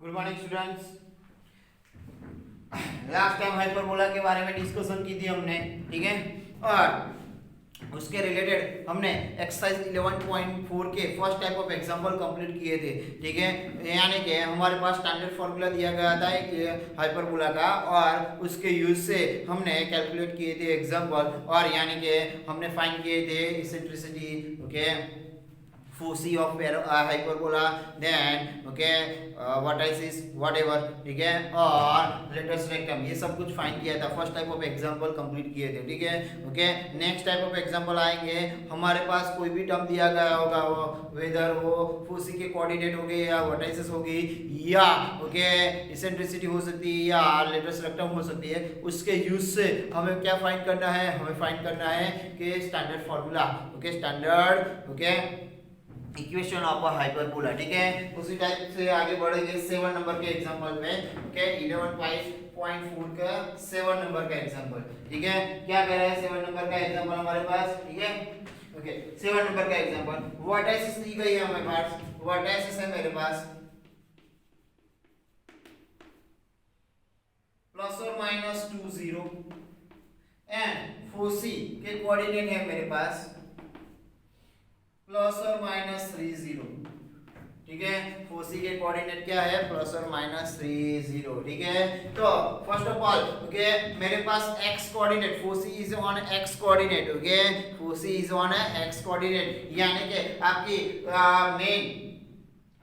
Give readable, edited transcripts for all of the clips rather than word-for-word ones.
Good morning students. Last time hyperbola के बारे में डिस्कशन की थी हमने, ठीक है। और उसके रिलेटेड हमने एक्सरसाइज 11.4 के first type of example complete किए थे, ठीक है। यानी कि हमारे पास स्टैंडर्ड फार्मूला दिया गया था एक हाइपरबोला का, और उसके यूज से हमने कैलकुलेट किए थे एग्जांपल, और यानी कि हमने फाइंड किए थे eccentricity, okay, foci of hyperbola, then okay vertices whatever, ठीक है, और लेटस रेक्टम, ये सब कुछ फाइंड किया था। First type of example complete किए थे, ठीक है। Okay, next type of example आएंगे। हमारे पास कोई भी टर्म दिया गया होगा, वो वेदर वो फोसी के कोऑर्डिनेट हो गए या वर्टाइसिस हो गई या ओके इसेंट्रिसिटी हो सकती है या लेटस रेक्टम हो सकती है, उसके यूज से हमें क्या फाइंड करना है, हमें फाइंड करना है कि standard formula, okay, standard okay equation of a hyperbola, ठीक है। उसी टाइप से आगे बढ़ेंगे 7 नंबर के एग्जांपल में, ओके। 11.4 का 7 नंबर का एग्जांपल, ठीक है। क्या कह रहा है 7 नंबर का एग्जांपल हमारे पास, ठीक है। ओके, 7 नंबर का एग्जांपल वर्टाइसिस दी गई है हमारे पास, वर्टाइसिस है मेरे पास प्लस और माइनस 20 एंड फोसी के कोऑर्डिनेट है मेरे पास प्लस और माइनस 30, ठीक है। फोसी के कोऑर्डिनेट क्या है, प्लस और माइनस 30, ठीक है। तो फर्स्ट ऑफ ऑल ओके मेरे पास x coordinate, foci is on x coordinate, okay, foci is on x coordinate, यानी कि आपकी मेन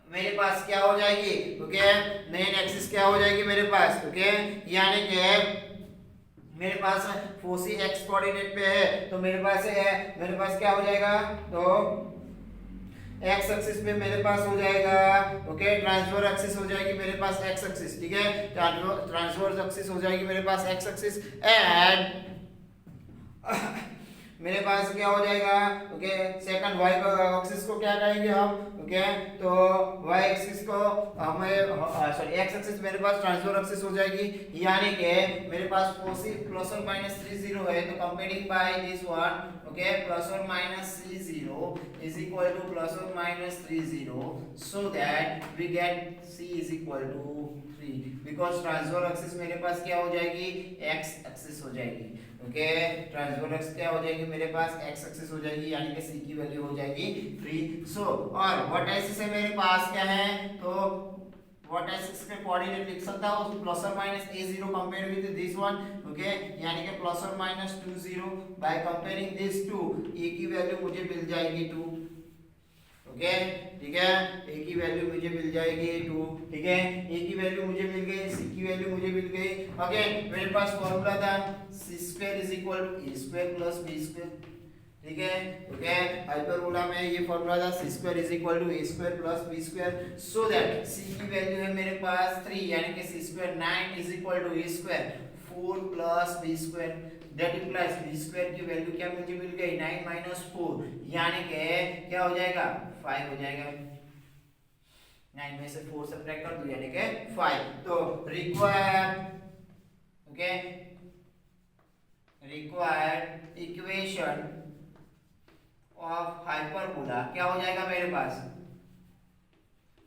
मेरे पास क्या हो जाएगी, ओके, मेन एक्सिस क्या हो जाएगी मेरे पास, ओके, यानी कि मेरे पास फोसी x कोऑर्डिनेट पे है, तो मेरे पास क्या हो जाएगा, तो एक्स एक्सिस पे मेरे पास हो जाएगा, ओके, ट्रांसफर एक्सिस हो जाएगी मेरे पास एक्स एक्सिस, ठीक है। ट्रांसफर एक्सिस हो जाएगी मेरे पास एक्स एक्सिस एंड मेरे पास क्या हो जाएगा, ओके, सेकंड वाई एक्सिस को क्या कहेंगे हम, ओके, तो वाई एक्सिस को हमें सॉरी एक्स एक्सिस मेरे पास ट्रांसफर एक्सिस हो जाएगी, यानी कि मेरे पास फोसी प्लस और माइनस 30 है, तो comparing by this one, okay, plus और minus 30 is equal to plus or minus 30, so that we get c is equal to 3 because transverse axis मेरे पास क्या हो जाएगी, x axis हो जाएगी, ओके, ट्रांसफर एक्स क्या हो जाएगी मेरे पास x एक्सिस हो जाएगी, यानी कि c की वैल्यू हो जाएगी 3। सो और वर्टाइसिस है मेरे पास क्या है, तो वर्टाइसिस के कोऑर्डिनेट लिख सकता हूं प्लस और minus a0 compare with this one, okay, यानी कि प्लस और minus 20 by comparing this two, a की वैल्यू मुझे मिल जाएगी 2, ओके, ठीक है, a की वैल्यू मुझे मिल जाएगी 2, ठीक है, a की वैल्यू मुझे मिल गई, c की वैल्यू मुझे मिल गई। अगेन मेरे पास फॉर्मूला था c² = a² + b², ठीक है, ओके, हाइपरबोला में ये फॉर्मूला था c² = a² + b², so that c की वैल्यू है मेरे पास 3, यानी कि c² 9 = a² 4 + b², that implies b² की वैल्यू क्या मुझे मिल गई, 9 - 4, यानी कि क्या हो जाएगा, 5 हो जाएगा। 9 में से 4 सब्ट्रैक्ट कर दो यानी कि 5। तो रिक्वायर्ड इक्वेशन ऑफ हाइपरबोला क्या हो जाएगा मेरे पास,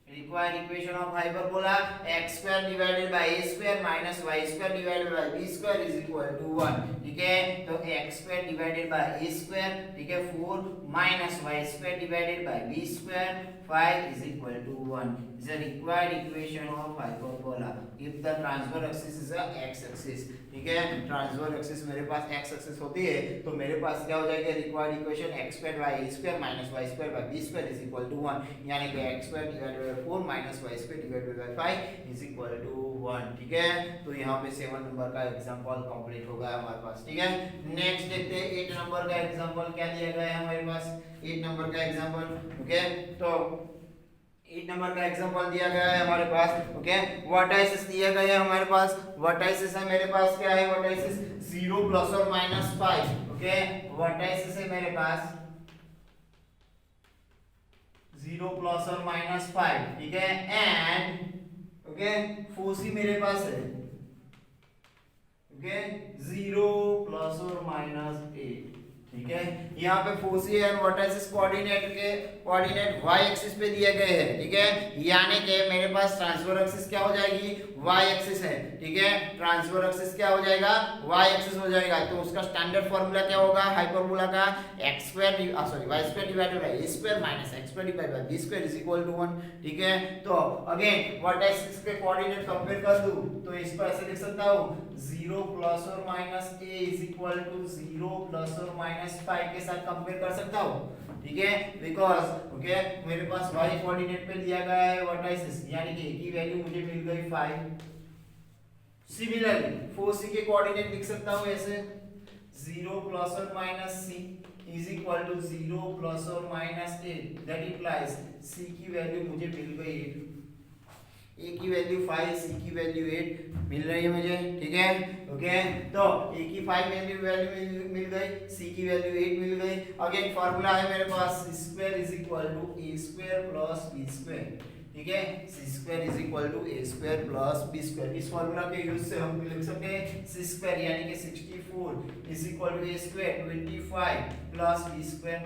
required equation of hyperbola x² divided by a² minus y² divided by b² is equal to 1, ठीक है। तो x² divided by a², ठीक है, 4 minus y² divided by b² 5 is equal to 1 is a required equation of hyperbola if the transverse axis is a x axis, ठीक है। Transverse axis मेरे पास x axis होती है, तो मेरे पास क्या हो जाएगा, required equation x² by a² minus y² by b² is equal to 1, यानी कि x² divided by 4 minus y² divided by 5 is equal to 1, ठीक है। तो यहाँ पे 7 नंबर का एग्जांपल कंप्लीट हो गया हमारे पास, ठीक है। नेक्स्ट देखते हैं 8 नंबर का एग्जांपल क्या दिया गया है हमारे पास, 8 नंबर का एग्जांपल, ओके। तो 8 नंबर का एग्जांपल दिया गया है हमारे पास, ओके, वर्टाइसिस दिया गया है हमारे पास, वर्टाइसिस है मेरे पास क्या है, वर्टाइसिस 0 प्लस और माइनस 5, ओके, वर्टाइसिस है मेरे पास 0 प्लस और माइनस 5, ठीक है, एंड ओके फोसी मेरे पास है, ओके, 0 प्लस और माइनस 8, ठीक है। यहाँ पे foci and vertices coordinate y axis पे दिए गए हैं, ठीक है। यानी कि मेरे पास ट्रांसफर एक्सिस क्या हो जाएगी, y एक्सिस है, ठीक है। ट्रांसफर एक्सिस क्या हो जाएगा, y एक्सिस हो जाएगा। तो उसका स्टैंडर्ड फार्मूला क्या होगा हाइपरबोला का, y² divided by a² minus x² divided by b² is equal to 1, ठीक है। तो अगेन वर्टाइसिस के कोऑर्डिनेट कंपेयर कर दूं तो इसको ऐसे लिख सकता हूं 0 प्लस और minus a is equal to 0 plus और माइनस 5 के साथ कंपेयर कर सकता हूं, ठीक है। बिकॉज ओके मेरे पास y कोऑर्डिनेट पे दिया गया है वर्टाइसिस, यानी कि a की वैल्यू मुझे मिल गई 5। सिमिलरली 4c के कोऑर्डिनेट लिख सकता हूं ऐसे 0 प्लस और minus c is equal to 0 plus और माइनस 8, दैट इंप्लाइज c की वैल्यू मुझे मिल गई 8, a की वैल्यू 5, c की वैल्यू 8 मिल रही है मुझे, ठीक है। ओके तो a की 5 वैल्यू मिल गई, c की वैल्यू 8 मिल गई। अगेन फार्मूला है मेरे पास c² is equal to a² plus b², ठीक है। c² is equal to a² plus b²। इस फार्मूला के यूज से हम लिख सकते हैं c² यानी कि 64 is equal to a² 25 plus b²,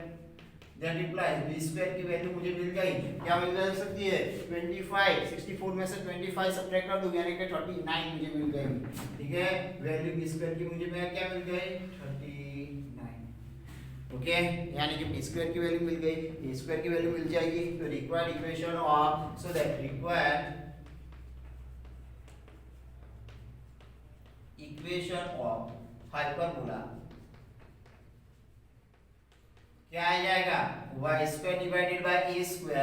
that implies b² की वैल्यू मुझे मिल गई, क्या मिल जा सकती है 25, 64 में से 25 सब्ट्रैक्ट कर दूं यानी कि 39 मुझे मिल गई, ठीक है। वैल्यू b² की मुझे क्या मिल गई 39, ओके। यानी कि b² की वैल्यू मिल गई, a² की वैल्यू मिल जाएगी। तो required equation of so that required equation of hyperbola क्या आ जाएगा y² divided by a²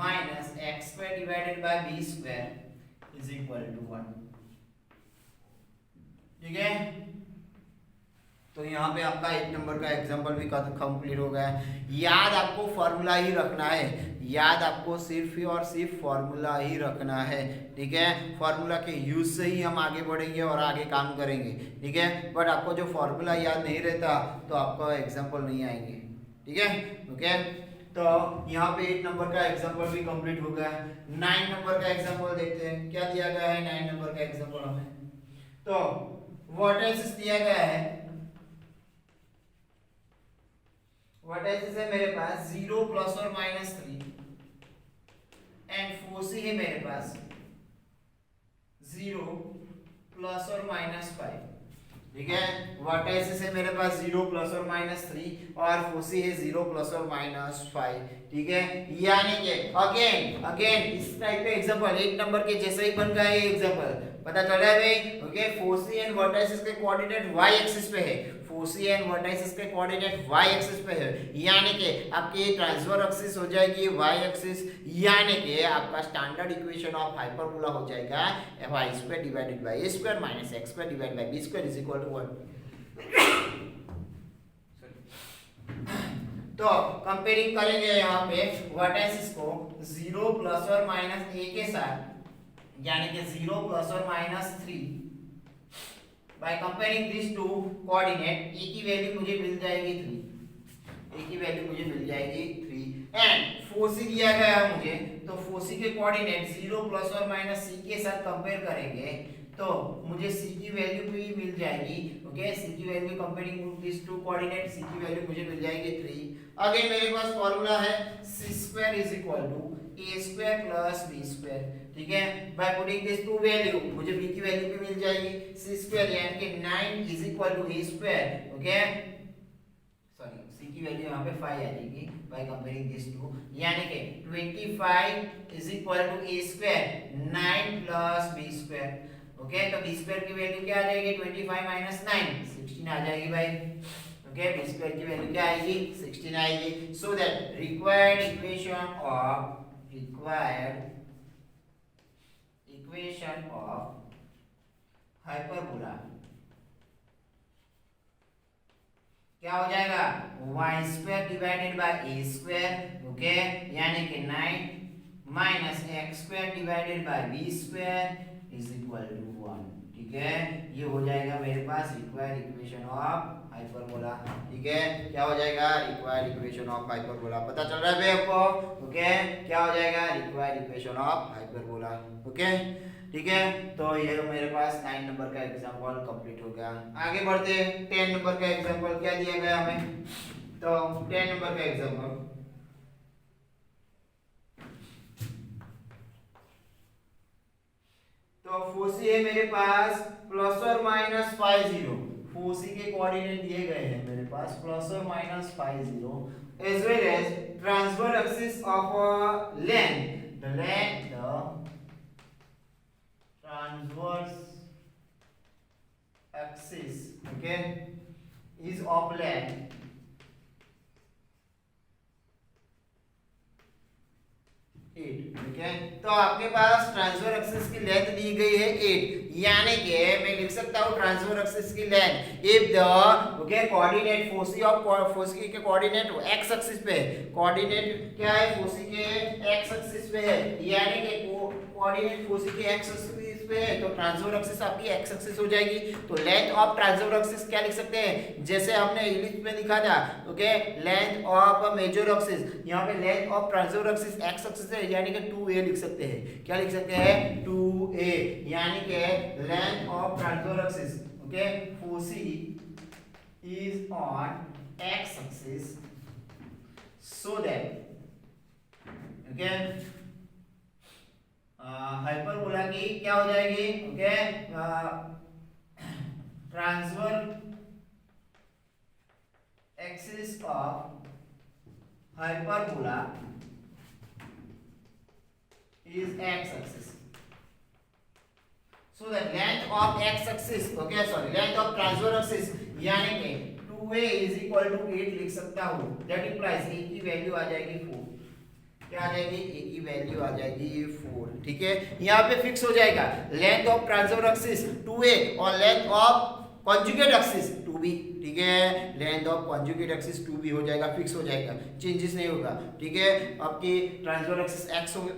minus x² divided by b² is equal to 1, ठीक है। तो यहाँ पे आपका 1 नंबर का एग्जांपल भी कंप्लीट हो गया है। याद आपको फॉर्मूला ही रखना है, याद आपको सिर्फ और सिर्फ फॉर्मूला ही रखना है, ठीक है। फॉर्मूला के यूज से ही हम आगे बढ़ेंगे और आगे काम करेंगे, ठीक है। बट आपको जो फॉर्मूला याद नहीं रहता तो आपको एग्जांपल नहीं आएंगे, ठीक है। ओके तो यहाँ पे 8 नंबर का एग्जांपल भी कंप्लीट हो गया। 9 नंबर का एग्जांपल देखते हैं क्या दिया गया है। 9 नंबर का एग्जांपल हमें तो वर्टाइसिस दिया गया है, वर्टाइसिस है मेरे पास 0 प्लस और माइनस 3 एंड फोसी है मेरे पास 0 प्लस और माइनस 5, ठीक है। वर्टाइसिस है मेरे पास 0 प्लस और माइनस 3 और फोसी है 0 प्लस और माइनस 5, ठीक है। यानी कि अगेन इस टाइप के एग्जांपल 1 नंबर के जैसे ही बन गया ये एग्जांपल, पता चल रहा है भाई। ओके फोसी एंड वर्टाइसिस के कोऑर्डिनेट y एक्सिस पे है, फोसी एंड वर्टाइसिस के कोऑर्डिनेट y एक्सिस पे है, यानी कि आपकी ट्रांसफर एक्सिस हो जाएगी y एक्सिस, यानी कि आपका स्टैंडर्ड इक्वेशन ऑफ हाइपरबोला हो जाएगा y² divided by a² minus x² divided by b² is equal to 1। तो कंपेयरिंग करेंगे यहाँ पे वर्टाइसिस को 0 प्लस और माइनस a के साथ, यानी कि 0 प्लस और minus 3। By comparing this to coordinate a की वैल्यू मुझे मिल जाएगी 3, a की वैल्यू मुझे मिल जाएगी 3 एंड फोसी दिया गया है मुझे, तो फोसी के कोऑर्डिनेट 0 प्लस और माइनस c के साथ कंपेयर करेंगे तो मुझे c की वैल्यू भी मिल जाएगी, ओके। c की value comparing this to coordinate c की वैल्यू मुझे मिल जाएगी 3। अगेन मेरे पास फार्मूला है c² is equal to a² plus b², ठीक है। By putting this two value मुझे b की वैल्यू भी मिल जाएगी c² यानी कि 9 is equal to a², okay. Sorry c की वैल्यू यहाँ पे 5 आ जाएगी बाय कंपेयरिंग दिस टू, यानी कि 25 is equal to a², 9 plus b², okay. तो b² की वैल्यू क्या आ जाएगी 25 माइनस 9 16 आ जाएगी भाई, ओके। b² की वैल्यू क्या आएगी 16 आएगी। सो that required equation of hyperbola क्या हो जाएगा y² divided by a², okay, यानी कि 9 minus x² divided by b² is equal to 1, ठीक है, ये हो जाएगा मेरे पास रिक्वायर्ड इक्वेशन ऑफ हाइपरबोला। ठीक है, क्या हो जाएगा, रिक्वायर्ड इक्वेशन ऑफ हाइपरबोला। पता चल रहा है भाई आपको? ओके, क्या हो जाएगा, required equation of hyperbola. Okay, ठीक है, तो ये मेरे पास 9 नंबर का एग्जांपल कंप्लीट हो गया। आगे बढ़ते हैं, 10 नंबर का एग्जांपल क्या दिया गया हमें, तो 10 नंबर का एग्जांपल, तो फोसी है मेरे पास प्लस और माइनस 50। फोसी के कोऑर्डिनेट दिए गए हैं मेरे पास प्लस और minus 50 as well as transfer axis of length, the length transverse axis, okay, is of length 8। ठीक है, तो आपके पास ट्रांसफर एक्सिस की लेंथ दी गई है 8, यानी कि मैं लिख सकता हूँ ट्रांसफर एक्सिस की length if the okay coordinate foci of foci के कोऑर्डिनेट एक्स एक्सिस पे, कोऑर्डिनेट क्या है फोसी के एक्स एक्सिस पे है, यानी कि कोऑर्डिनेट फोसी के एक्स एक्सिस पे है, तो ट्रांसफर एक्सिस आपकी एक्स एक्सिस हो जाएगी। तो लेंथ ऑफ ट्रांसफर एक्सिस क्या लिख सकते हैं, जैसे हमने इंग्लिश में लिखा था, okay, length of major axis, यहाँ पे length of transfer axis X axis है, यानी कि 2a लिख सकते हैं। क्या लिख सकते हैं, 2a, यानी कि length of transfer axis, okay, foci is on x axis, so that okay hyperbola की क्या हो जाएगी, okay, transfer axis of hyperbola is x axis, so the length of x axis, okay, sorry, length of transverse axis, यानी कि 2a is equal to 8 लिख सकता हूँ, that implies a की वैल्यू आ जाएगी 4। क्या आ जाएगी, a की वैल्यू आ जाएगी 4। ठीक है, यहाँ पे फिक्स हो जाएगा length of transverse axis 2a और length of conjugate axis 2b। ठीक है, length of conjugate axis 2b हो जाएगा, फिक्स हो जाएगा, चेंजेस नहीं होगा। ठीक है, आपकी ट्रांसवर्स एक्सिस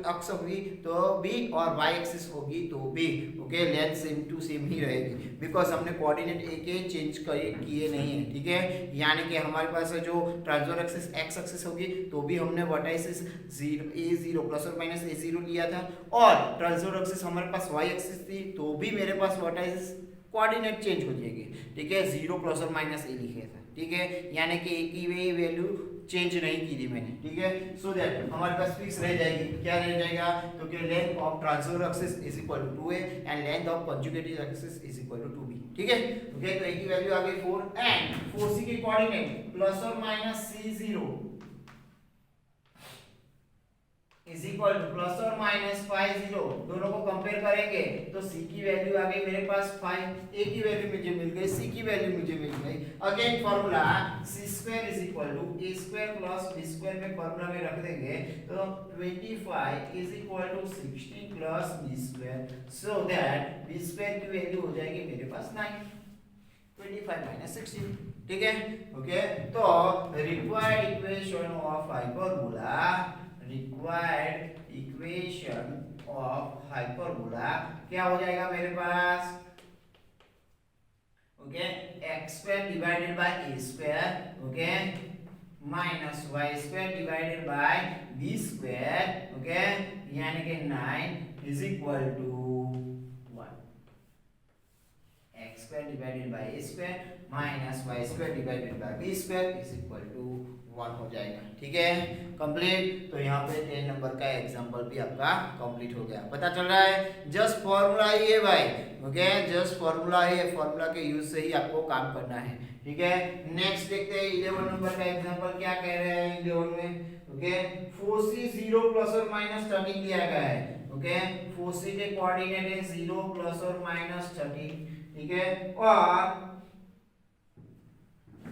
एक्स होगी तो b और y एक्सिस होगी तो b। Okay, length same to same ही रहेगी बिकॉज हमने कोऑर्डिनेट a के चेंज किए नहीं है। ठीक है, यानी कि हमारे पास जो ट्रांसवर्स एक्सिस एक्स एक्सिस होगी तो भी हमने वर्टाइसिस 0 प्लस और माइनस a0 लिया था, और ट्रांसवर्स एक्सिस हमारे पास y एक्सिस थी तो भी मेरे पास वर्टाइसिस कोऑर्डिनेट चेंज हो जाएगी। ठीक है, 0 प्लस और माइनस ए लिखे था। ठीक है, यानी कि ए की वैल्यू चेंज नहीं की थी मैंने। ठीक है, सो दैट हमारे पास फिक्स रह जाएगी। क्या रह जाएगा, तो कि length of transverse axis is equal to 2a and length of conjugate axis is equal to 2b। ठीक है, ओके, तो ए की वैल्यू आ गई 4 एंड 4c के कोऑर्डिनेट प्लस और minus c0 is equal to plus और माइनस 50। दोनों को कंपेयर करेंगे तो c की वैल्यू आ गई मेरे पास 5, a की वैल्यू मुझे मिल गई, c की वैल्यू मुझे मिल गई। Again formula c² is equal to a² plus b² में फार्मूला में रख देंगे तो 25 is equal to 16 plus b², so that b² की वैल्यू हो जाएगी मेरे पास 9, 25 माइनस 16। ठीक है, ओके, तो required equation of hyperbola, required equation of hyperbola क्या हो जाएगा मेरे पास, okay, x² divided by a², okay, minus y² divided by b², okay, यानी कि 9 is equal to 1। x² divided by a² minus y² divided by b² is equal to 1 हो जाएगा। ठीक है, कंप्लीट। तो यहाँ पे 10 नंबर का एग्जांपल भी आपका कंप्लीट हो गया। पता चल रहा है, जस्ट फॉर्मूला ही है भाई। ओके, जस्ट फॉर्मूला है, फॉर्मूला के यूज से ही आपको काम करना है। ठीक है, नेक्स्ट देखते हैं 11 नंबर का एग्जांपल क्या कह रहे हैं 11 में। ओके, फोसी 0 प्लस और माइनस 13 दिया गया है। ओके, फोसी के कोऑर्डिनेट है 0 प्लस और माइनस 13। ठीक है, और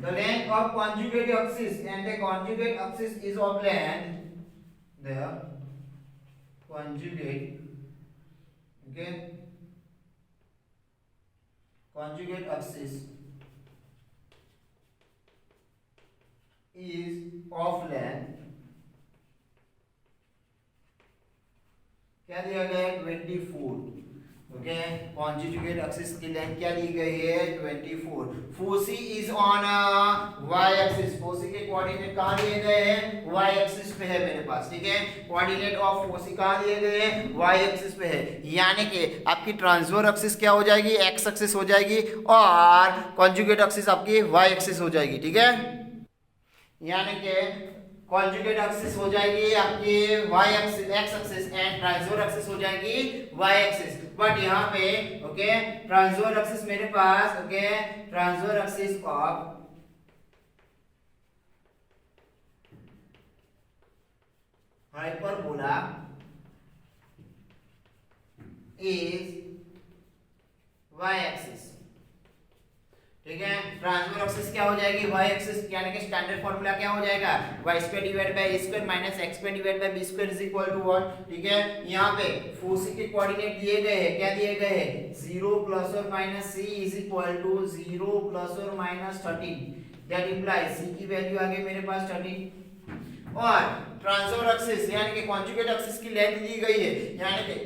the length of conjugate axis and the conjugate axis is of length, the conjugate, okay, conjugate axis is of length, क्या दिया गया है 24, ओके कॉन्जुगेट एक्सिस की लेंथ क्या दी गई है 24 foci is on Y axis foci के कोऑर्डिनेट कहां दिए गए हैं वाई एक्सिस पे है मेरे पास ठीक है कोऑर्डिनेट ऑफ फोसी कहां दिए गए हैं वाई एक्सिस पे है यानी कि आपकी ट्रांसवर्स एक्सिस क्या हो जाएगी एक्स एक्सिस हो जाएगी और कॉन्जुगेट एक्सिस आपकी वाई एक्सिस हो जाएगी ठीक है यानी कि कॉन्जुगेट एक्सिस हो जाएगी आपकी y axis x axis and transverse axis हो जाएगी y एक्सिस बट यहाँ पे ओके ट्रांसवर्स एक्सिस मेरे पास okay transverse axis of hyperbola is y axis ठीक है ट्रांसवर्स एक्सिस क्या हो जाएगी y एक्सिस यानी कि स्टैंडर्ड फार्मूला क्या हो जाएगा y² divide by a² minus x² divide by b² is equal to 1 ठीक है यहां पे फोसी के कोऑर्डिनेट दिए गए हैं क्या दिए गए हैं 0 प्लस और minus c is equal to 0 plus और माइनस 13 दैट इंप्लाइज c की वैल्यू आ गई मेरे पास 13 और ट्रांसवर्स एक्सिस यानी कि कॉन्जुगेट एक्सिस की लेंथ दी गई है यानी कि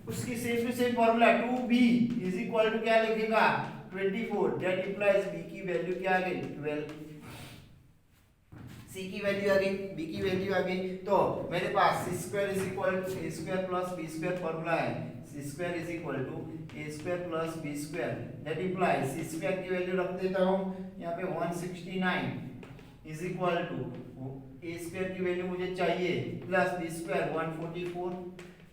उसकी same to same formula 2b is equal to क्या लिखेगा 24 दैट इंप्लाइज b की वैल्यू क्या आ गई 12 c की वैल्यू आ गई b की वैल्यू आ गई तो मेरे पास c² is equal to a² plus b² formula है c² is equal to a² plus b² that implies c² की वैल्यू रख देता हूं यहां पे 169 इज इक्वल टू a² की वैल्यू मुझे चाहिए plus b² 144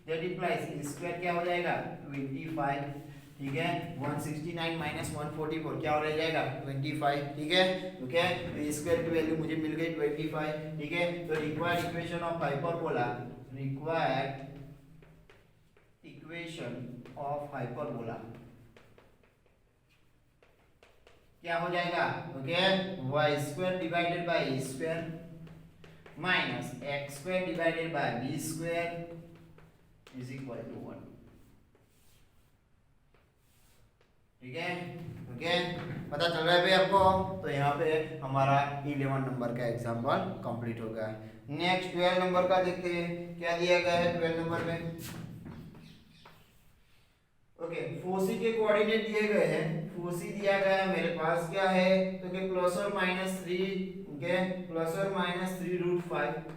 that implies a² क्या हो जाएगा 25 ठीक है 169 माइनस 144 क्या हो जाएगा 25 ठीक है ओके तो स्क्वायर की वैल्यू मुझे मिल गई 25 ठीक है तो रिक्वायर्ड इक्वेशन ऑफ हाइपरबोला क्या हो जाएगा okay y² divided by a² minus x² divided by b² is equal to 1 ठीक है ओके पता चल रहा है भाई आपको तो यहाँ पे हमारा 11 नंबर का एग्जाम्पल कंप्लीट हो गया है नेक्स्ट 12 नंबर का देखते हैं क्या दिया गया है 12 नंबर में ओके फोसी के कोऑर्डिनेट दिए गए हैं फोसी दिया गया है मेरे पास क्या है तो कि प्लस और माइनस 3 ओके प्लस और माइनस 3√5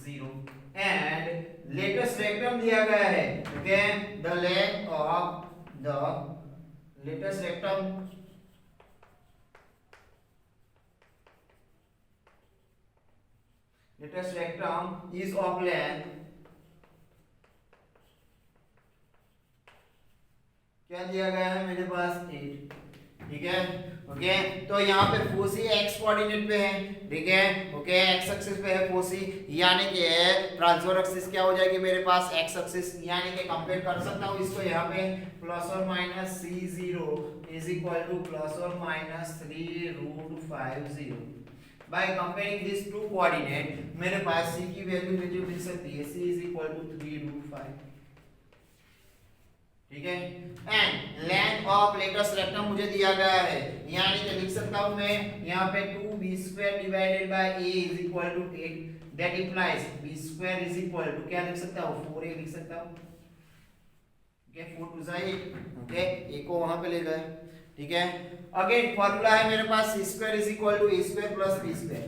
0 एंड लेटेस्ट रेक्टम दिया गया है okay the length of the latest rectum is of length क्या दिया गया है मेरे पास 8 ठीक है ओके तो यहाँ पे फोसी x कोऑर्डिनेट पे है ठीक है ओके x एक्सिस पे है फोसी यानी कि ट्रांसवर्स एक्सिस क्या हो जाएगी मेरे पास x एक्सिस यानी कि कंपेयर कर सकता हूँ इसको यहाँ पे प्लस और minus c0 is equal to plus और minus 3√50 by comparing this to coordinate मेरे पास c की वैल्यू मुझे मिल सकती है c इज इक्वल टू 3√5 ठीक है and length of latus rectum मुझे दिया गया है यानी कि लिख सकता हूं मैं यहां पे 2b² divided by a is equal to 8 that implies b² is equal to क्या लिख सकता हूं 4a लिख सकता हूं ओके 4 टू 8 ओके a को वहां पे ले गए ठीक है अगेन फार्मूला है मेरे पास c² is equal to a² plus b²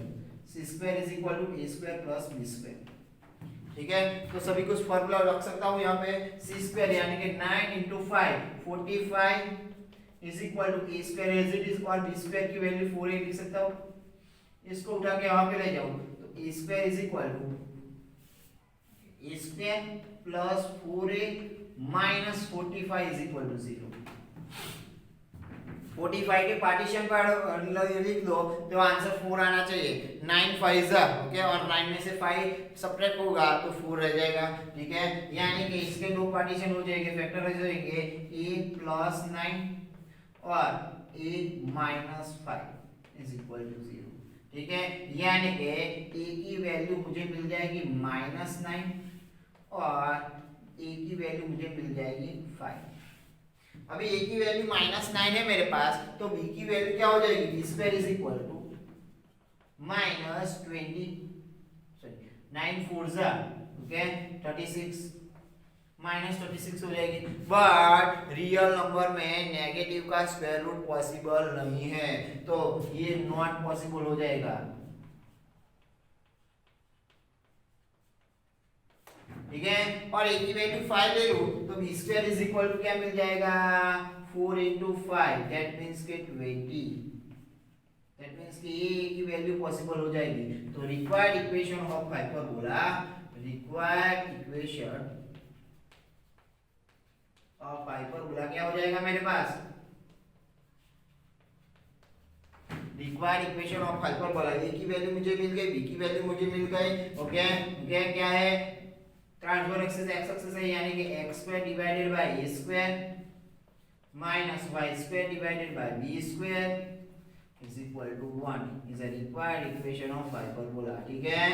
c² is equal to a² plus b² ठीक है तो सभी कुछ फार्मूला रख सकता हूं यहां पे c² यानी कि 9 into 5 45 is equal to a² as it is और b² की वैल्यू 4a लिख सकता हूं इसको उठा के यहां पे ले जाऊं तो a² is equal to a² plus 4a minus 45 is equal to 0 45 के पार्टीशन पर लिख दो तो आंसर 4 आना चाहिए 9 5 ओके और 9 में से 5 सब्ट्रैक्ट होगा तो 4 रह जाएगा ठीक है यानी कि इसके दो पार्टीशन हो जाएंगे फैक्टराइज होंगे a प्लस 9 और a minus 5 is equal to 0 ठीक है यानी कि a की वैल्यू मुझे मिल जाएगी -9 और a की वैल्यू मुझे मिल जाएगी 5 अभी a की वैल्यू -9 है मेरे पास तो b की वैल्यू क्या हो जाएगी b² is equal to -20 9 4 okay 36 -36 हो जाएगी। बट रियल नंबर में नेगेटिव का स्क्वायर रूट पॉसिबल नहीं है, तो ये नॉट पॉसिबल हो जाएगा। ठीक है, और a की वैल्यू 5 ले लूं तो b square is equal to क्या मिल जाएगा, 4 into 5, दैट मींस के 20। दैट मींस कि a की वैल्यू पॉसिबल हो जाएगी। तो required equation of hyperbola, required equation of hyperbola क्या हो जाएगा मेरे पास, required equation of hyperbola, a की वैल्यू मुझे मिल गई, b की वैल्यू मुझे मिल गई। ओके, क्या है, ट्रांसफर एक्सिस एक्स एक्सिस है, यानी कि x square divided by a square minus y square divided by b square is equal to 1 is a required equation of hyperbola. ठीक है,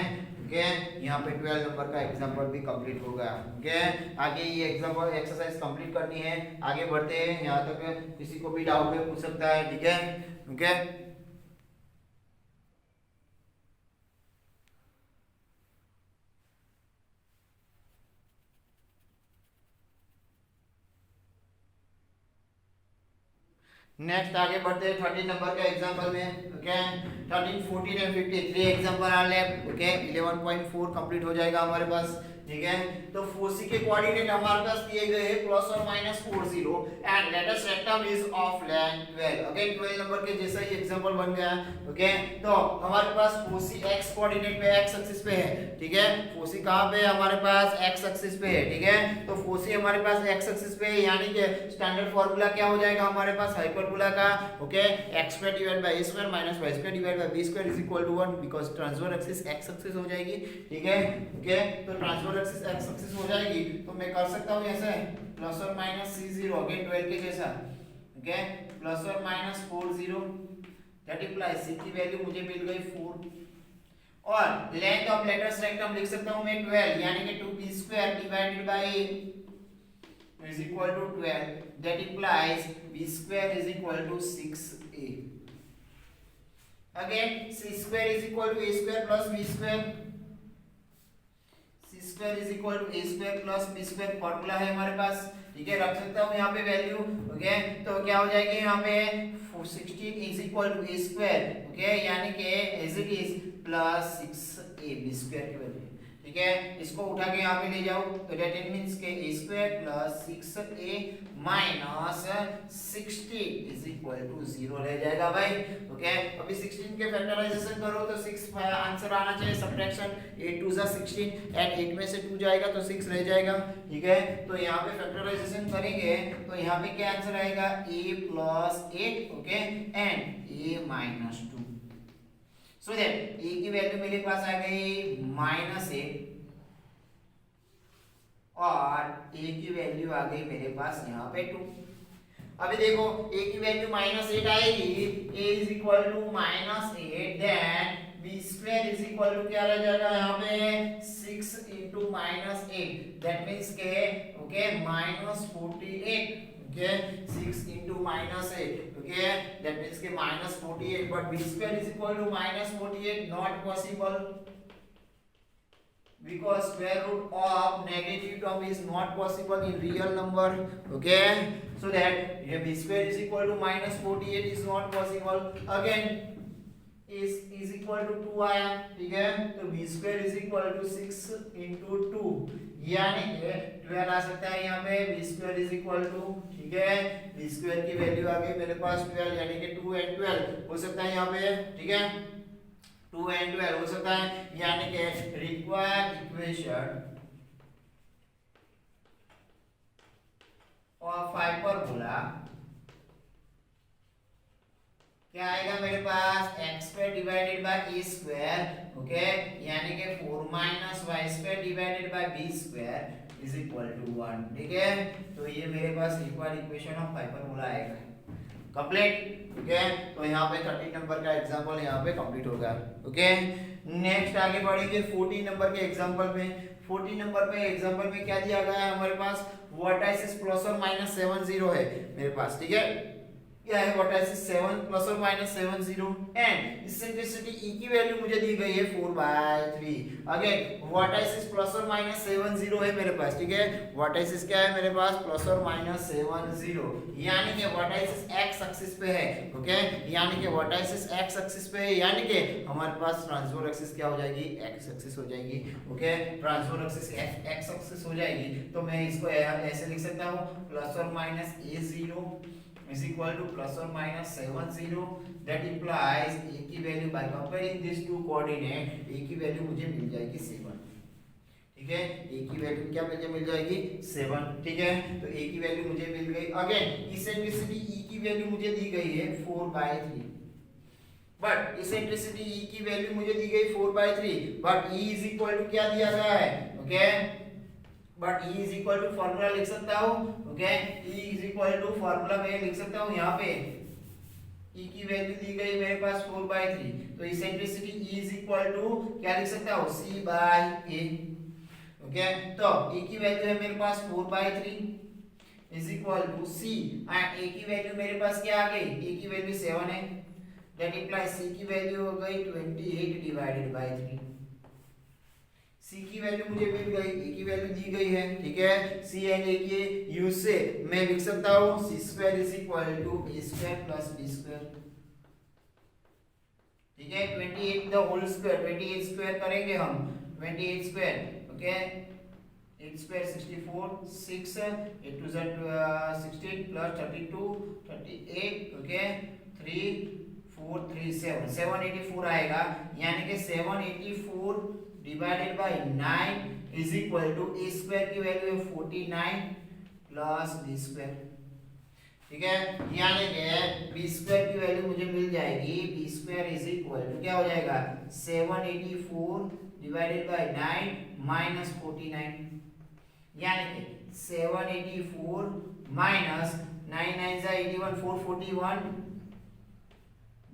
ओके, यहाँ पे 12 नंबर का एग्जांपल भी कंप्लीट होगा। ओके, आगे ये एग्जांपल एक्सरसाइज कंप्लीट करनी है, आगे बढ़ते हैं। यहाँ तक किसी को भी डाउट में पूछ सकता है। ठीक है, ओके, नेक्स्ट आगे बढ़ते हैं 13 नंबर का एग्जांपल में। Okay, 13, 14 and 15 3 example are left. Okay, 11.4 complete हो जाएगा हमारे पास। ठीक है, तो फोसी के कोऑर्डिनेट हमारे पास दिए गए हैं +or-40 and latus rectum is of length 12। Again 12 number के जैसा ही एग्जांपल बन गया। ओके, तो हमारे पास फोसी x कोऑर्डिनेट पे x एक्सिस पे है। ठीक है, फोसी कहां पे है, हमारे पास x एक्सिस पे है। ठीक है, तो फोसी हमारे पास x एक्सिस पे है, यानी कि स्टैंडर्ड फार्मूला क्या हो जाएगा हमारे पास हाइपरबोला का। Okay, x² divide by a square minus y² divide by b square is equal to 1, because transverse axis x axis हो जाएगी। ठीक है, ओके, तो ट्रांसवर्स एक्सिस x एक्सिस हो जाएगी, तो मैं कर सकता हूं ऐसे +or-c0 अगेन 12 के जैसा। Okay, +or-40 that implies c की वैल्यू मुझे मिल गई 4, और लेंथ ऑफ लेटेस्ट रेक्टम लिख सकता हूं मैं 12, यानी कि 2b² divided by a is equal to 12, that implies b² is equal to 6a। Again c² is equal to a² plus b², c² is equal to a² plus b² formula है हमारे पास। ठीक है, रख सकता हूं यहाँ पे वैल्यू। ओके, तो क्या हो जाएगी यहाँ पे 16 is equal to a²। Okay, यानी कि as it is plus 6a b² की वैल्यू। ठीक है, इसको उठा के यहाँ पे ले जाओ, तो दैट मींस के a² plus 6a minus 16 is equal to 0 रह जाएगा भाई। ओके, अभी 16 के फैक्टराइजेशन करो तो 6 आंसर आना चाहिए, सब्ट्रैक्शन 8 2 16 एंड 8 में से 2 जाएगा तो 6 रह जाएगा। ठीक है, तो यहाँ पे फैक्टराइजेशन करेंगे तो यहाँ पे क्या आंसर आएगा, a plus 8 okay and a minus 2। So that a की वैल्यू मेरे पास आ गई -8 और a की वैल्यू आ गई मेरे पास यहाँ पे 2। अभी देखो a की वैल्यू -8 आएगी, a is equal to -8, then b² is equal to क्या रह जाएगा यहाँ पे 6 into -8, दैट मींस के okay -48। okay 6 into -8 okay that means के -48 but b² is equal to -48 not possible because square root of negative term is not possible in real number। okay so that here b² is equal to -48 is not possible, again is equal to 2 आया, ठीक है, तो b² is equal to 6 into 2 यानी कि 12 आ सकता है यहाँ पे, b² is equal to, ठीक है, b² की वैल्यू आ गई मेरे पास 12 यानी कि 2 and 12 हो सकता है यहाँ पे, ठीक है, 2 and 12 हो सकता है, यानी कि रिक्वायर्ड इक्वेशन ऑफ हाइपरबोला क्या आएगा मेरे पास x² divided by a² okay यानी कि 4 minus y² divided by b² is equal to 1, ठीक है, तो ये मेरे पास रिक्वायर्ड इक्वेशन ऑफ हाइपरबोला आएगा कंप्लीट। ओके तो यहाँ पे 30 नंबर का एग्जांपल यहाँ पे कंप्लीट होगा। ओके नेक्स्ट आगे बढ़ेंगे 14 नंबर के एग्जांपल में। 14 नंबर पे एग्जांपल में क्या दिया गया है हमारे पास, वर्टाइसिस +or -70 है मेरे पास, ठीक है, क्या है वर्टाइसिस 7 प्लस और माइनस 7 0 एंड इसेंट्रिसिटी ई की वैल्यू मुझे दी गई है 4/3। अगेन वर्टाइसिस प्लस और माइनस 7 0 है मेरे पास, ठीक है। वर्टाइसिस क्या है मेरे पास प्लस और माइनस 7 0, यानी कि वर्टाइसिस एक्स एक्सिस पे है, ओके। यानी कि वर्टाइसिस एक्स एक्सिस पे है, यानी कि हमारे पास ट्रांसवर्स एक्सिस क्या हो जाएगी एक्स एक्सिस हो जाएगी, okay. Transverse axis X axis हो जाएगी, तो मैं इसको ऐसे लिख सकता हूं प्लस और minus a0 is equal to plus or minus 7 0, that implies a की value by comparing these two coordinate a की वैल्यू मुझे मिल जाएगी 7, ठीक है। a की वैल्यू क्या मिल जाएगी 7, ठीक है। तो a की वैल्यू मुझे मिल गई। अगेन इसेंट्रिसिटी e की वैल्यू मुझे दी गई है 4/3, बट इसेंट्रिसिटी e की वैल्यू मुझे दी गई 4/3, but e is equal to क्या दिया गया है, okay. But e is equal to formula लिख सकता हूं, okay. e is equal to formula में लिख सकता हूं, यहाँ पे e की वैल्यू दी गई मेरे पास 4/3, तो eccentricity e is equal to क्या लिख सकता हूं c/a, ओके। तो e की वैल्यू है मेरे पास 4/3 is equal to c and a की वैल्यू मेरे पास क्या आ गई, a की वैल्यू 7 है, दैट इंप्लाइज c की वैल्यू हो गई 28 डिवाइडेड बाय 3। c की वैल्यू मुझे मिल गई, a की वैल्यू दी गई है, ठीक है। c एंड a के यूज से मैं लिख सकता हूं c² is equal to a² plus b², ठीक है। 28 द होल स्क्वायर, 28 स्क्वायर करेंगे हम, 28 square, okay. 8 square 64, 6 8 2 16 plus 32 38, okay. 3 4 3 7 784 आएगा, यानी कि 784 divided by 9 is equal to a square की वैल्यू है 49 प्लस b², ठीक है। यानी कि b² की वैल्यू मुझे मिल जाएगी, b² इज इक्वल टू क्या हो जाएगा 784 डिवाइडेड बाय 9 माइनस 49, यानी कि 784 माइनस 9 9 जा 81 441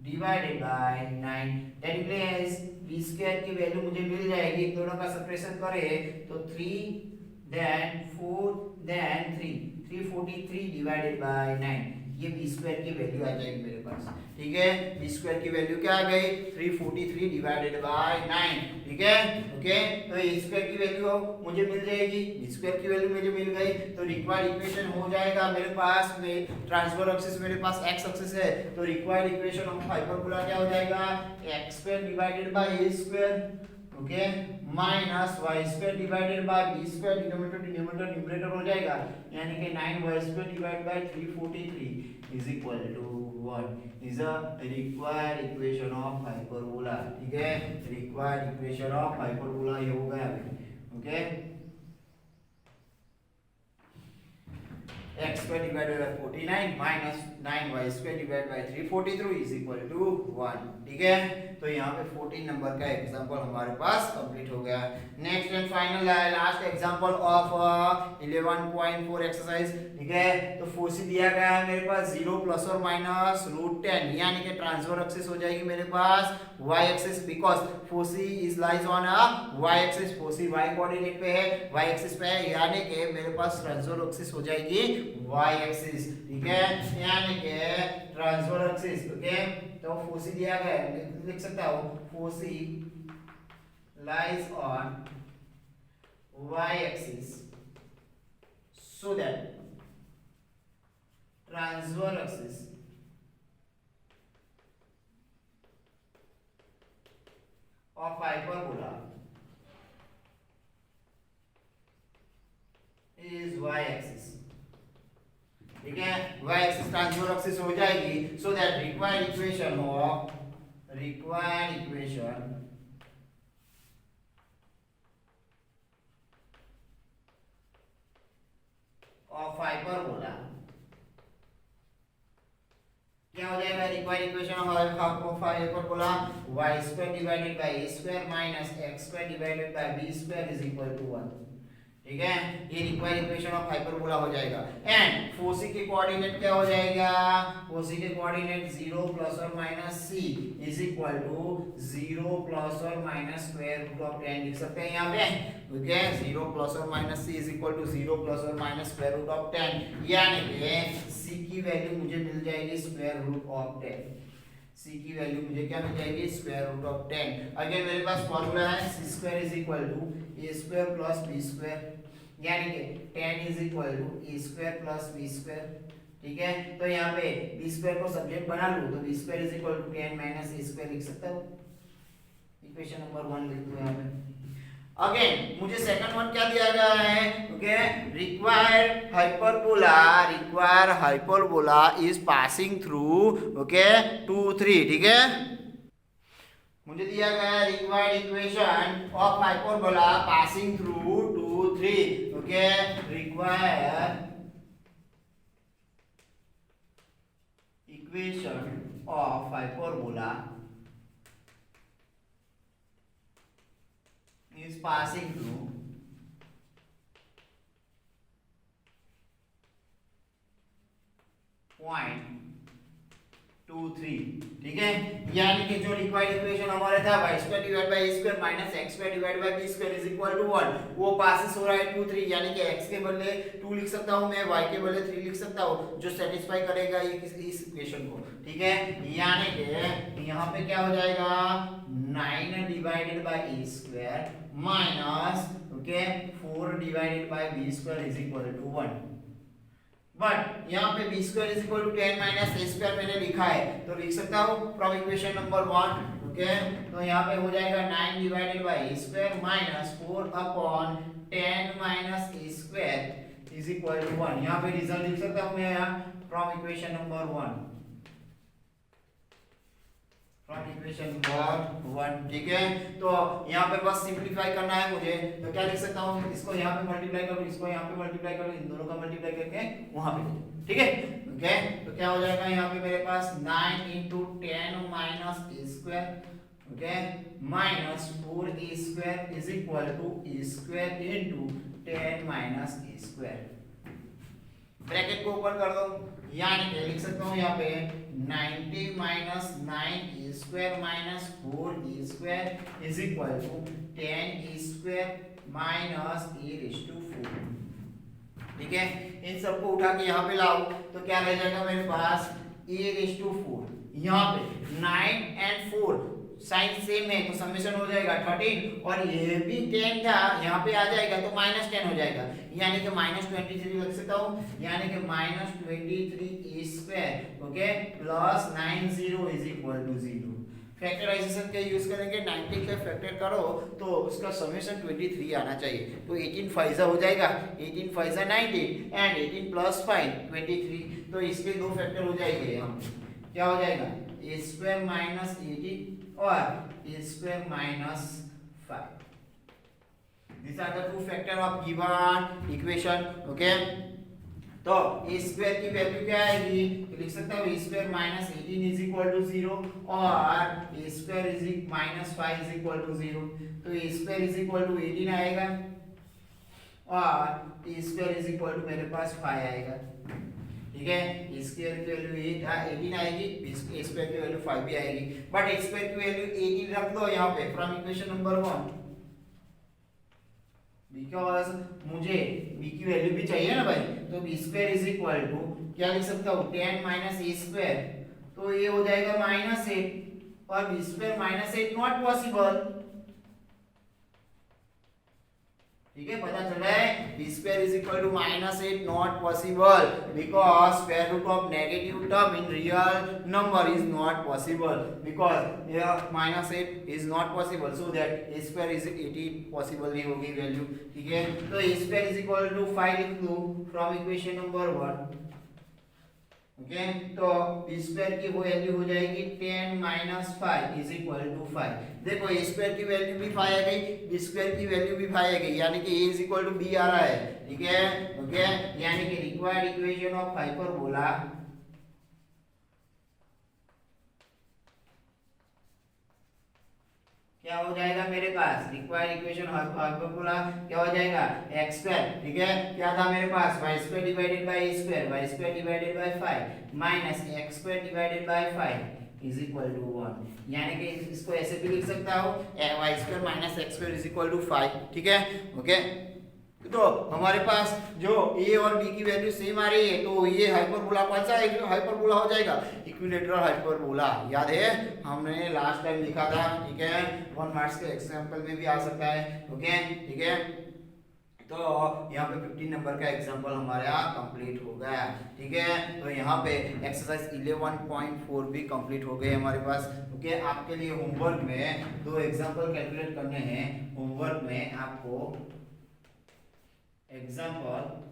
divided by 9, that implies b² की वैल्यू मुझे मिल जाएगी, दोनों का सब्ट्रैक्शन करें तो 3 देन 4 देन 343 डिवाइडेड बाय 9, ये b² की वैल्यू आ जाएगी मेरे पास, ठीक है। b² की वैल्यू क्या आ गई 343 डिवाइडेड बाय 9, ठीक है, ओके। तो a² की वैल्यू मुझे मिल जाएगी, b² की वैल्यू मुझे मिल गई, तो रिक्वायर्ड इक्वेशन हो जाएगा मेरे पास में ट्रांसफर एक्सिस मेरे पास x एक्सिस है, तो रिक्वायर्ड इक्वेशन ऑफ हाइपरबोला क्या हो जाएगा x² divided by a², okay, minus y² divided by b², denominator numerator हो जाएगा, यानी कि 9y² divided by 343 is equal to 1 is a required equation of hyperbola, ठीक है। रिक्वायर्ड इक्वेशन ऑफ हाइपरबोला ये हो गया, okay. x² divided by 49 minus 9y² divided by 343 is equal to 1, ठीक है। तो यहाँ पे 14 नंबर का एग्जांपल हमारे पास कंप्लीट हो गया। Next and final last example of 11.4 exercise, ठीक है। तो फोर्स दिया गया है मेरे पास 0 प्लस और माइनस √10, यानी कि ट्रांसवर्स एक्सिस हो जाएगी मेरे पास y axis, because force is lies on a y axis, force y coordinate पे है, y एक्सिस पे है, यानी कि मेरे पास ट्रांसवर्स एक्सिस हो जाएगी y एक्सिस, ठीक है। यानी कि ट्रांसवर्स एक्सिस, ओके। तो फोर्स दिया गया है, लिख सकता हूं force lies on y axis so that transverse axis of hyperbola is y axis, ठीक है। y एक्सिस ट्रांसवर्स एक्सिस हो जाएगी, so that required equation of hyperbola क्या हो जाएगा, required equation of hyperbola y² divided by a² minus x² divided by b² is equal to 1, ठीक है, ये रिक्वायर्ड इक्वेशन ऑफ हाइपरबोला हो जाएगा। एंड फोसी के कोऑर्डिनेट क्या हो जाएगा, फोसी के कोऑर्डिनेट 0 प्लस और minus c is equal to 0 plus और माइनस स्क्वायर रूट ऑफ 10 लिख सकते हैं यहाँ पे। ओके, 0 प्लस और minus c is equal to 0 plus और माइनस स्क्वायर रूट ऑफ 10, यानी कि c की वैल्यू मुझे मिल जाएगी स्क्वायर रूट ऑफ 10। c की वैल्यू मुझे क्या मिल जाएगी, स्क्वायर रूट ऑफ 10। अगेन मेरे पास फॉर्मूला है c square is equal to a square plus b square, यानी कि 10 is equal to a square plus b square. ठीक है, तो यहाँ पे b स्क्वायर को सब्जेक्ट बना लूं तो b square is equal to 10 minus a square लिख सकता हूं। इक्वेशन नंबर 1 लिख दूं यहाँ पे। अगेन मुझे सेकंड वन क्या दिया गया है, okay, required hyperbola is passing through, okay, 2 3। ठीक है, मुझे दिया गया है required equation of hyperbola passing through 2 3। Okay, required equation of hyperbola is passing through point 2 3। ठीक है, यानी कि जो रिक्वायर्ड इक्वेशन हमारे था y square divide by a square minus x square divide by b square is equal to 1, वो passes हो रहा है 2 3, यानी कि x के बदले 2 लिख सकता हूं मैं, y के बदले 3 लिख सकता हूं, जो सेटिस्फाई करेगा इस इक्वेशन को। ठीक है, यानी कि यहाँ पे क्या हो जाएगा, 9 divided by a square minus, okay, 4 divided by b square is equal to 1। But यहाँ पे b square is equal to 10 minus a square मैंने लिखा है, तो लिख सकता हूँ फ्रॉम इक्वेशन नंबर 1। ओके, तो यहाँ पे हो जाएगा 9 divided by a square minus 4 upon 10 minus a square is equal to 1। यहाँ पे रिजल्ट लिख सकता हूँ मैं यहाँ from equation number 1, from equation number 1। ठीक है, तो यहाँ पे बस सिंपलीफाई करना है मुझे, तो क्या लिख सकता हूँ, इसको यहाँ पे मल्टीप्लाई करूँ, इसको यहाँ पे मल्टीप्लाई करूँ, इन दोनों का मल्टीप्लाई करके वहां पे। ठीक है, ओके, तो क्या हो जाएगा यहाँ पे मेरे पास 9 into 10 minus a square, okay, minus 4a square is equal to a square into 10 minus a square. Bracket को ओपन कर दो, यानी कि लिख सकता हूँ यहाँ पे 90 minus 9 a square minus 4 a square is equal to 10 a square minus a raise to 4। ठीक है, इन सबको उठा के यहाँ पे लाओ तो क्या रह जाएगा मेरे पास, a रेज़ टू 4। यहाँ पे 9 एंड 4 साइन सेम है तो समेशन हो जाएगा 13, और ये भी 10 था, यहाँ पे आ जाएगा तो माइनस 10 हो जाएगा, यानी कि माइनस 23 लिख सकता हूँ, यानी कि minus 23 a square, okay, plus 90 is equal to 0। Factorisation के यूज करेंगे, 90 का फैक्टर करो तो उसका समेशन 23 आना चाहिए, तो 18 फाइजा हो जाएगा, 18 फाइजा 90 एंड 18 प्लस 5 23, तो इसके दो फैक्टर हो जाएंगे। यहाँ क्या हो जाएगा, a स्क्वायर माइनस 18 और a square minus 5। These are the two factor of given equation, okay? तो a स्क्वायर की वैल्यू क्या आएगी, तो लिख सकता हूँ a square minus 18 is equal to 0 और a square is minus 5 is equal to 0, तो a square is equal to 18 आएगा और a square is equal to मेरे पास 5 आएगा। ठीक है, स्क्वायर की वैल्यू 18 आएगी, स्क्वायर की वैल्यू 5 भी आएगी, बट स्क्वायर की वैल्यू 18 रख दो यहाँ पे फ्रॉम इक्वेशन नंबर 1, बिकॉज मुझे b की वैल्यू भी चाहिए ना भाई, तो b square is equal to क्या लिख सकता हूँ 10 माइनस a स्क्वायर, तो ये हो जाएगा माइनस 8 और b square minus 8 not possible. ठीक है, पता चल रहा है b square is equal to minus 8 not possible because square root of negative term in real number is not possible, because यह minus 8 is not possible, so that a square is 18 possible नहीं होगी वैल्यू। ठीक है, तो a square is equal to 5 लिख दो from equation number 1। Okay, तो b स्क्वायर की वो वैल्यू हो जाएगी 10 माइनस 5 इज इक्वल टू 5। देखो a स्क्वायर की वैल्यू भी 5 आ गई, b स्क्वायर की वैल्यू भी 5 आ गई, यानी कि a is equal to b आ रहा है। ठीक है, ओके, यानी कि रिक्वायर्ड इक्वेशन ऑफ हाइपरबोला क्या हो जाएगा मेरे पास रिक्वायर्ड इक्वेशन हाइपरबोला क्या हो जाएगा एक्स स्क्वायर, ठीक है। क्या था मेरे पास Y square divided by A square, Y square divided by 5 minus X square divided by 5 is equal to 1, यानी कि इसको ऐसे भी लिख सकता हूँ Y square minus X square is equal to 5, ठीक है। ओके, तो हमारे पास जो ए और बी की वैल्यू सेम आ रही है, तो ये हाइपरबोला कौन सा हाइपरबोला हो जाएगा इक्विलेटरल हाइपरबोला। याद है हमने लास्ट टाइम लिखा था, ठीक है। 1 मार्क्स के एग्जांपल में भी आ सकता है, ओके, ठीक है। तो यहाँ पे 15 नंबर का एग्जांपल हमारा कंप्लीट हो गया, ठीक है। तो यहाँ पे एक्सरसाइज 11.4 भी कंप्लीट हो गए हमारे पास, ओके। आपके लिए होमवर्क में 2 एग्जांपल कैलकुलेट करने हैं। होमवर्क में आपको एग्जाम्पल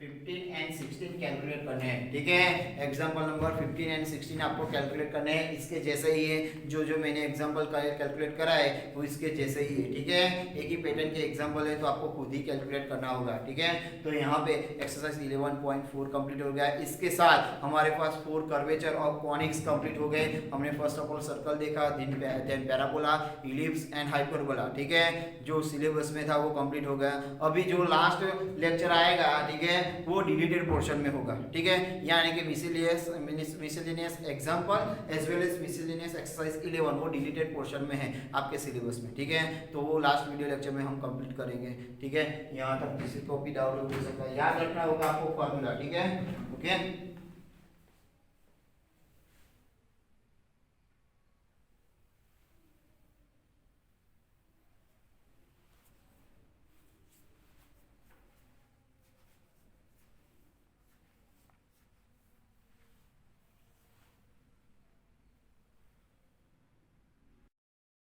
15 एंड 16 कैलकुलेट करने हैं, ठीक है। एग्जाम्पल नंबर 15 एंड 16 आपको कैलकुलेट करने हैं। इसके जैसे ही है, जो जो मैंने एग्जाम्पल कैलकुलेट करा है वो इसके जैसे ही है, ठीक है। एक ही पैटर्न के एग्जाम्पल है तो आपको खुद ही कैलकुलेट करना होगा, ठीक है। तो यहाँ पे एक्सरसाइज 11.4 कंप्लीट हो गया। इसके साथ हमारे पास 4 कर्वेचर और कॉनिक्स कंप्लीट हो गए। हमने फर्स्ट ऑफ ऑल सर्कल देखा, then parabola, ellipse and hyperbola, ठीक है। जो सिलेबस में था वो कंप्लीट हो गया। अभी जो लास्ट लेक्चर आएगा, ठीक है, वो डिलीटेड पोर्शन में होगा, ठीक है। यानी कि miscellaneous example as well as miscellaneous exercise 11 वो डिलीटेड पोर्शन में है आपके सिलेबस में, ठीक है। तो वो लास्ट वीडियो लेक्चर में हम कंप्लीट करेंगे, ठीक है। यहाँ तक किसी को भी डाउट हो सकता है, याद रखना होगा आपको फॉर्मूला, ठीक है, ओके।